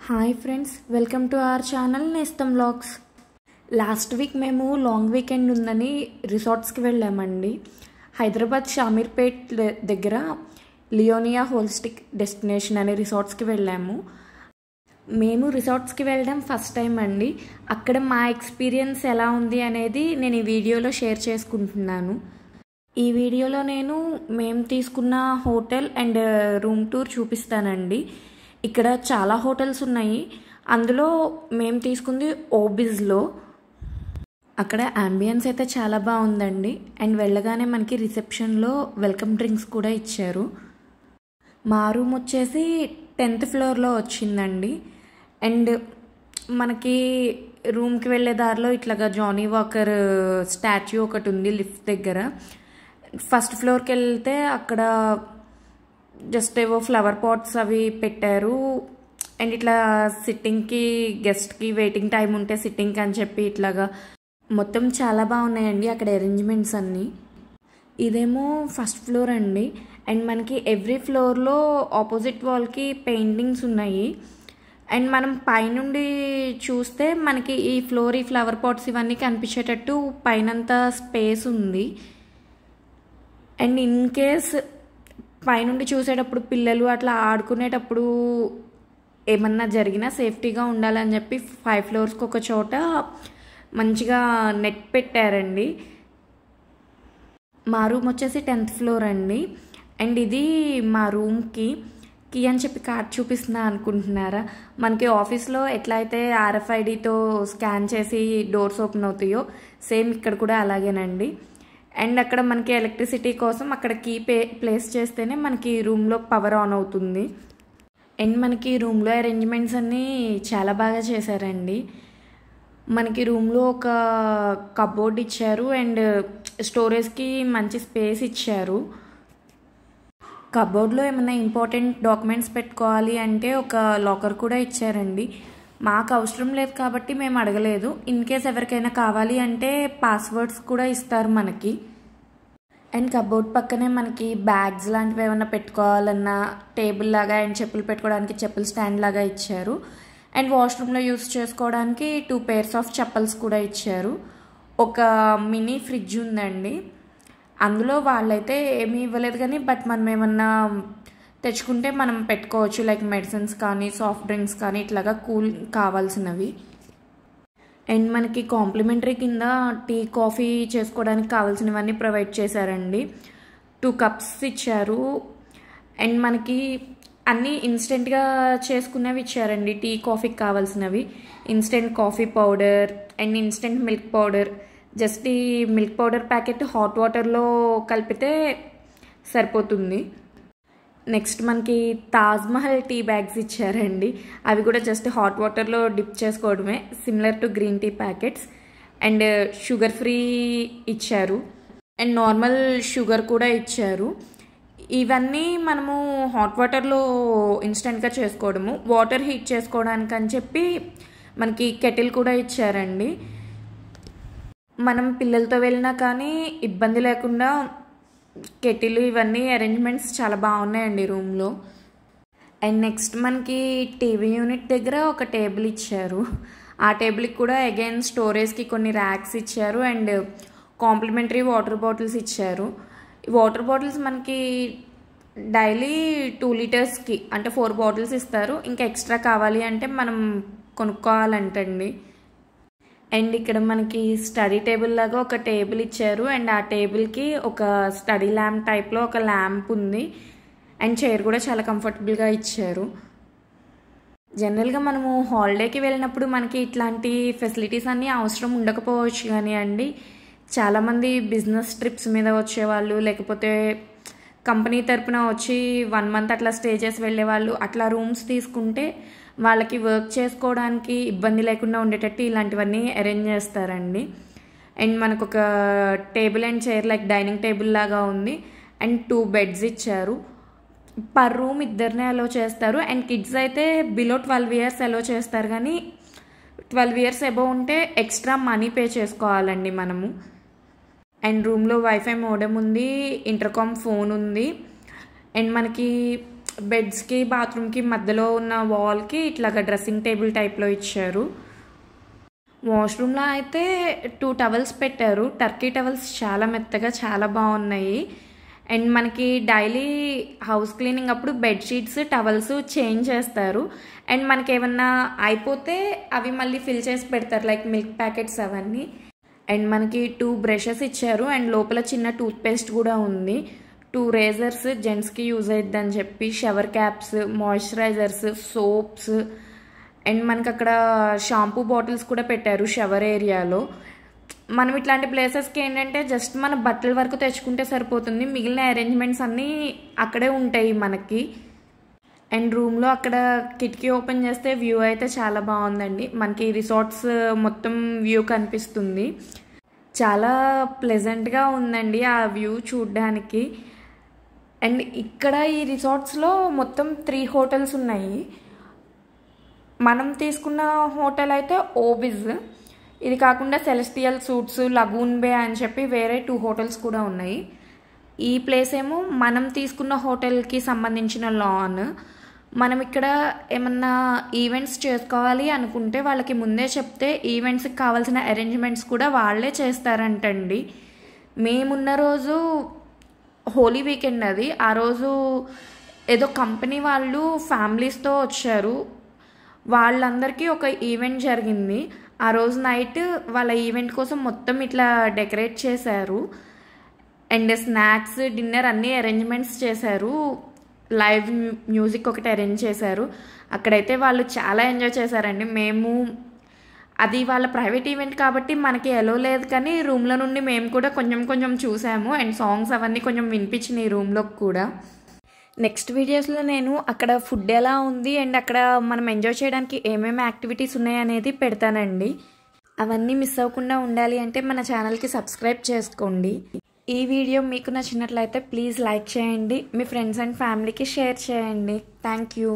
Hi friends, welcome to our channel నేస్తం vlogs. Last week మేము long weekend ఉందని రిసార్ట్స్కి వెళ్ళామండి. హైదరాబాద్ షామీర్పేట్ దగ్గర లియోనియా హోలిస్టిక్ డెస్టినేషన్ అనే రిసార్ట్స్కి వెళ్ళాము. మేము రిసార్ట్స్కి వెళ్ళడం ఫస్ట్ టైం అండి. అక్కడ మా ఎక్స్పీరియన్స్ ఎలా ఉంది అనేది నేను ఈ వీడియోలో షేర్ చేసుకుంటున్నాను. ఈ వీడియోలో మేము తీసుకున్న హోటల్ అండ్ రూమ్ టూర్ చూపిస్తానండి. ఇక్కడ చాలా హోటల్స్ ఉన్నాయి. అందులో మేము తీసుకుంది ఓబిజ్లో. అక్కడ అంబియన్స్ అయితే చాలా బాగుందండి. అండ్ వెళ్ళగానే మనకి రిసెప్షన్లో వెల్కమ్ డ్రింక్స్ కూడా ఇచ్చారు. మా రూమ్ వచ్చేసి 10th ఫ్లోర్లో వచ్చిందండి. అండ్ మనకి రూమ్కి వెళ్ళే దారిలో ఇట్లాగా జానీ వాకర్ స్టాచ్యూ ఒకటి ఉంది లిఫ్ట్ దగ్గర. ఫస్ట్ ఫ్లోర్కి వెళ్తే అక్కడ జస్ట్ ఏవో ఫ్లవర్ పాట్స్ అవి పెట్టారు. అండ్ ఇట్లా సిట్టింగ్కి గెస్ట్కి వెయిటింగ్ టైం ఉంటే సిట్టింగ్కి అని చెప్పి ఇట్లాగా మొత్తం చాలా బాగున్నాయండి అక్కడ అరేంజ్మెంట్స్ అన్నీ. ఇదేమో ఫస్ట్ ఫ్లోర్ అండి. అండ్ మనకి ఎవ్రీ ఫ్లోర్లో ఆపోజిట్ వాల్కి పెయింటింగ్స్ ఉన్నాయి. అండ్ మనం పైనుండి చూస్తే మనకి ఈ ఫ్లోర్ ఈ ఫ్లవర్ పాట్స్ ఇవన్నీ కనిపించేటట్టు పైనంతా స్పేస్ ఉంది. అండ్ ఇన్ కేస్ పైనుండి చూసేటప్పుడు పిల్లలు అట్లా ఆడుకునేటప్పుడు ఏమన్నా జరిగినా సేఫ్టీగా ఉండాలని చెప్పి 5 ఫ్లోర్స్కి ఒక చోట మంచిగా నెట్ పెట్టారండి. మా రూమ్ వచ్చేసి 10th ఫ్లోర్ అండి. అండ్ ఇది మా రూమ్కి కీ అని చెప్పి కార్డ్ చూపిస్తున్నా అనుకుంటున్నారా? మనకి ఆఫీస్లో ఎట్లా అయితే RFIDతో స్కాన్ చేసి డోర్స్ ఓపెన్ అవుతాయో సేమ్ ఇక్కడ కూడా అలాగేనండి. అండ్ అక్కడ మనకి ఎలక్ట్రిసిటీ కోసం అక్కడ కీ ప్లేస్ చేస్తేనే మనకి రూమ్లో పవర్ ఆన్ అవుతుంది. అండ్ మనకి రూమ్లో అరేంజ్మెంట్స్ అన్నీ చాలా బాగా చేశారండి. మనకి రూమ్లో ఒక కబోర్డ్ ఇచ్చారు. అండ్ స్టోరేజ్కి మంచి స్పేస్ ఇచ్చారు. కబోర్డ్లో ఏమైనా ఇంపార్టెంట్ డాక్యుమెంట్స్ పెట్టుకోవాలి అంటే ఒక లాకర్ కూడా ఇచ్చారండి. మాకు అవసరం లేదు కాబట్టి మేము అడగలేదు. ఇన్ కేస్ ఎవరికైనా కావాలి అంటే పాస్వర్డ్స్ కూడా ఇస్తారు మనకి. అండ్ కబోర్డ్ పక్కనే మనకి బ్యాగ్స్ లాంటివి ఏమైనా పెట్టుకోవాలన్నా టేబుల్ లాగా అండ్ చెప్పులు పెట్టుకోవడానికి చెప్పులు స్టాండ్ లాగా ఇచ్చారు. అండ్ వాష్రూమ్లో యూస్ చేసుకోవడానికి 2 pairs ఆఫ్ చెప్పల్స్ కూడా ఇచ్చారు. ఒక మినీ ఫ్రిడ్జ్ ఉందండి. అందులో వాళ్ళైతే ఏమీ ఇవ్వలేదు కానీ బట్ మనం ఏమన్నా తెచ్చుకుంటే మనం పెట్టుకోవచ్చు. లైక్ మెడిసిన్స్ కానీ సాఫ్ట్ డ్రింక్స్ కానీ ఇట్లాగా కూల్ కావాల్సినవి. అండ్ మనకి కాంప్లిమెంటరీ కింద టీ కాఫీ చేసుకోవడానికి కావాల్సినవన్నీ ప్రొవైడ్ చేశారండి. 2 cups ఇచ్చారు. అండ్ మనకి అన్నీ ఇన్స్టెంట్గా చేసుకునేవి ఇచ్చారండి. టీ కాఫీకి కావాల్సినవి instant coffee powder and instant milk powder. Just ఈ మిల్క్ పౌడర్ ప్యాకెట్ హాట్ వాటర్లో కలిపితే సరిపోతుంది. నెక్స్ట్ మనకి తాజ్మహల్ టీ బ్యాగ్స్ ఇచ్చారండి. అవి కూడా జస్ట్ హాట్ వాటర్లో డిప్ చేసుకోవడమే, similar to green tea packets. And sugar free ఇచ్చారు. అండ్ నార్మల్ షుగర్ కూడా ఇచ్చారు. ఇవన్నీ మనము హాట్ వాటర్లో ఇన్స్టెంట్గా చేసుకోవడము. వాటర్ హీట్ చేసుకోవడానికి అని చెప్పి మనకి కెటిల్ కూడా ఇచ్చారండి. మనం పిల్లలతో వెళ్ళినా కానీ ఇబ్బంది లేకుండా కెటిల్ ఇవన్నీ అరేంజ్మెంట్స్ చాలా బాగున్నాయండి రూమ్లో. అండ్ నెక్స్ట్ మనకి టీవీ యూనిట్ దగ్గర ఒక టేబుల్ ఇచ్చారు. ఆ టేబుల్కి కూడా అగైన్ స్టోరేజ్కి కొన్ని ర్యాక్స్ ఇచ్చారు. అండ్ కాంప్లిమెంటరీ వాటర్ బాటిల్స్ ఇచ్చారు. వాటర్ బాటిల్స్ మనకి డైలీ 2 లీటర్స్కి అంటే 4 బాటిల్స్ ఇస్తారు. ఇంకా ఎక్స్ట్రా కావాలి అంటే మనం కొనుక్కోవాలంటండి. అండ్ ఇక్కడ మనకి స్టడీ టేబుల్ లాగా ఒక టేబుల్ ఇచ్చారు. అండ్ ఆ టేబుల్కి ఒక స్టడీ ల్యాంప్ టైప్లో ఒక ల్యాంప్ ఉంది. అండ్ చైర్ కూడా చాలా కంఫర్టబుల్గా ఇచ్చారు. జనరల్గా మనము హాలిడేకి వెళ్ళినప్పుడు మనకి ఇట్లాంటి ఫెసిలిటీస్ అన్నీ అవసరం ఉండకపోవచ్చు కానీ అండి, చాలామంది బిజినెస్ ట్రిప్స్ మీద వచ్చేవాళ్ళు లేకపోతే కంపెనీ తరపున వచ్చి 1 month అట్లా స్టే చేసి వెళ్ళేవాళ్ళు అట్లా రూమ్స్ తీసుకుంటే వాళ్ళకి వర్క్ చేసుకోవడానికి ఇబ్బంది లేకుండా ఉండేటట్టు ఇలాంటివన్నీ అరేంజ్ చేస్తారండి. అండ్ మనకు ఒక table and chair like dining table లాగా ఉంది. అండ్ 2 beds ఇచ్చారు. పర్ రూమ్ 2 అలో చేస్తారు. అండ్ కిడ్స్ అయితే బిలో 12 years అలో చేస్తారు కానీ 12 years అబోవ్ ఉంటే ఎక్స్ట్రా మనీ పే చేసుకోవాలండి మనము. అండ్ రూమ్లో వైఫై మోడెమ్ ఉంది, ఇంటర్కామ్ ఫోన్ ఉంది. అండ్ మనకి బెడ్స్కి బాత్రూమ్కి మధ్యలో ఉన్న వాల్కి ఇట్లాగా డ్రెస్సింగ్ టేబుల్ టైప్లో ఇచ్చారు. వాష్రూమ్లో అయితే 2 టవల్స్ పెట్టారు. టర్కీ టవల్స్ చాలా మెత్తగా చాలా బాగున్నాయి. అండ్ మనకి డైలీ హౌస్ క్లీనింగ్ అప్పుడు బెడ్షీట్స్ టవల్స్ చేంజ్ చేస్తారు. అండ్ మనకి ఏమన్నా అయిపోతే అవి మళ్ళీ ఫిల్ చేసి పెడతారు, లైక్ మిల్క్ ప్యాకెట్స్ అవన్నీ. అండ్ మనకి 2 బ్రషెస్ ఇచ్చారు. అండ్ లోపల చిన్న టూత్ పేస్ట్ కూడా ఉంది. 2 రేజర్స్ జెంట్స్కి యూజ్ అవుతుంది అని చెప్పి, shower caps, moisturisers, soaps, and మనకి అక్కడ షాంపూ బాటిల్స్ కూడా పెట్టారు షవర్ ఏరియాలో. మనం ఇట్లాంటి ప్లేసెస్కి ఏంటంటే జస్ట్ మన బట్టల వరకు తెచ్చుకుంటే సరిపోతుంది, మిగిలిన అరేంజ్మెంట్స్ అన్నీ అక్కడే ఉంటాయి మనకి. అండ్ రూమ్లో అక్కడ కిటికీ ఓపెన్ చేస్తే వ్యూ అయితే చాలా బాగుందండి. మనకి రిసార్ట్స్ మొత్తం వ్యూ కనిపిస్తుంది. చాలా ప్లెజెంట్గా ఉందండి ఆ వ్యూ చూడ్డానికి. అండ్ ఇక్కడ ఈ రిసార్ట్స్లో మొత్తం 3 హోటల్స్ ఉన్నాయి. మనం తీసుకున్న హోటల్ అయితే ఓబిజ్, ఇది కాకుండా సెలెస్టియల్ సూట్స్, లగూన్ బే అని చెప్పి వేరే 2 హోటల్స్ కూడా ఉన్నాయి. ఈ ప్లేస్ ఏమో మనం తీసుకున్న హోటల్కి సంబంధించిన లాన్. మనం ఇక్కడ ఏమన్నా ఈవెంట్స్ చేసుకోవాలి అనుకుంటే వాళ్ళకి ముందే చెప్తే ఈవెంట్స్కి కావాల్సిన అరేంజ్మెంట్స్ కూడా వాళ్ళే చేస్తారంటండి. మేమున్న రోజు హోలీ వీకెండ్ అది. ఆ రోజు ఏదో కంపెనీ వాళ్ళు ఫ్యామిలీస్తో వచ్చారు. వాళ్ళందరికీ ఒక ఈవెంట్ జరిగింది. ఆ రోజు నైట్ వాళ్ళ ఈవెంట్ కోసం మొత్తం ఇట్లా డెకరేట్ చేశారు. అండ్ స్నాక్స్, డిన్నర్ అన్నీ అరేంజ్మెంట్స్ చేశారు. లైవ్ మ్యూజిక్ ఒకటి అరేంజ్ చేశారు. అక్కడైతే వాళ్ళు చాలా ఎంజాయ్ చేశారండి. మేము అది వాళ్ళ ప్రైవేట్ ఈవెంట్ కాబట్టి మనకి ఎలో లేదు, కానీ రూమ్లో నుండి మేము కూడా కొంచెం కొంచెం చూసాము. అండ్ సాంగ్స్ అవన్నీ కొంచెం వినిపించినాయి రూమ్లోకి కూడా. నెక్స్ట్ వీడియోస్లో నేను అక్కడ ఫుడ్ ఎలా ఉంది అండ్ అక్కడ మనం ఎంజాయ్ చేయడానికి ఏమేమి యాక్టివిటీస్ ఉన్నాయి అనేది పెడతానండి. అవన్నీ మిస్ అవ్వకుండా ఉండాలి అంటే మన ఛానల్కి సబ్స్క్రైబ్ చేసుకోండి. ఈ వీడియో మీకు నచ్చినట్లయితే ప్లీజ్ లైక్ చేయండి, మీ ఫ్రెండ్స్ అండ్ ఫ్యామిలీకి షేర్ చేయండి. Thank you.